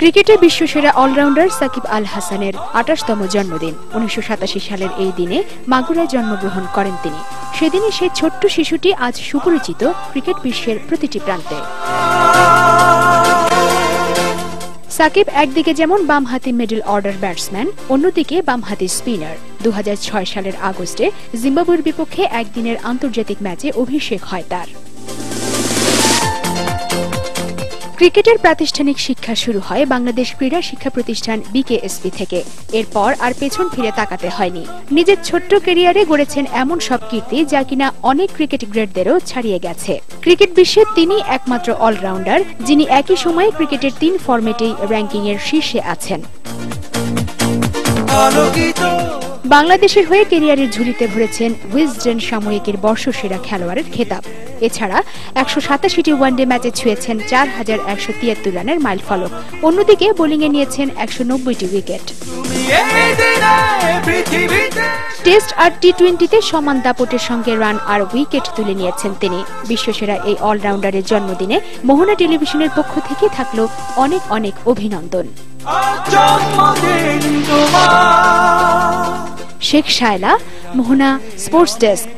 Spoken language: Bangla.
ক্রিকেটের বিশ্বসেরা অলরাউন্ডার সাকিব আল হাসানের ২৮তম জন্মদিন। ১৯৮৭ সালের এই দিনে মাগুরায় জন্মগ্রহণ করেন তিনি। সেদিনই সেই ছোট্ট শিশুটি আজ সুপরিচিত ক্রিকেট বিশ্বের প্রতিটি প্রান্তে। সাকিব একদিকে যেমন বামহাতি মিডল অর্ডার ব্যাটসম্যান, অন্যদিকে বামহাতি স্পিনার। ২০০৬ সালের আগস্টে জিম্বাবুয়ের বিপক্ষে একদিনের আন্তর্জাতিক ম্যাচে অভিষেক হয় তার। ক্রিকেটের প্রাতিষ্ঠানিক শিক্ষা শুরু হয় বাংলাদেশ ক্রীড়া শিক্ষা প্রতিষ্ঠান BKSP থেকে। এরপর আর পেছন ফিরে তাকাতে হয়নি। নিজের ছোট্ট ক্যারিয়ারে গড়েছেন এমন সব কীর্তি যা কিনা অনেক ক্রিকেট গ্রেটদেরও ছাড়িয়ে গেছে। ক্রিকেট বিশ্বে তিনি একমাত্র অলরাউন্ডার যিনি একই সময়ে ক্রিকেটের ৩ ফরম্যাটেই র্যাঙ্কিংয়ের শীর্ষে আছেন। বাংলাদেশের হয়ে ক্যারিয়ারের ঝুলিতে ভরেছেন উইজডেন সাময়িকীর বর্ষসেরা খেলোয়াড়ের খেতাব। এছাড়া ১৮৭টি ওয়ানডে ম্যাচে ছুঁয়েছেন ৪,১৭৩ রানের মাইলফলক। অন্যদিকে বোলিংয়ে নিয়েছেন ১৯০টি উইকেট। টেস্ট আর টি-20তে সমান দাপটের সঙ্গে রান আর উইকেট তুলে নিয়েছেন তিনি। বিশ্বসেরা এই অলরাউন্ডারের জন্মদিনে মোহনা টেলিভিশনের পক্ষ থেকে থাকলো অনেক অনেক অভিনন্দন। শেখ শায়লা, মোহনা স্পোর্টস ডেস্ক।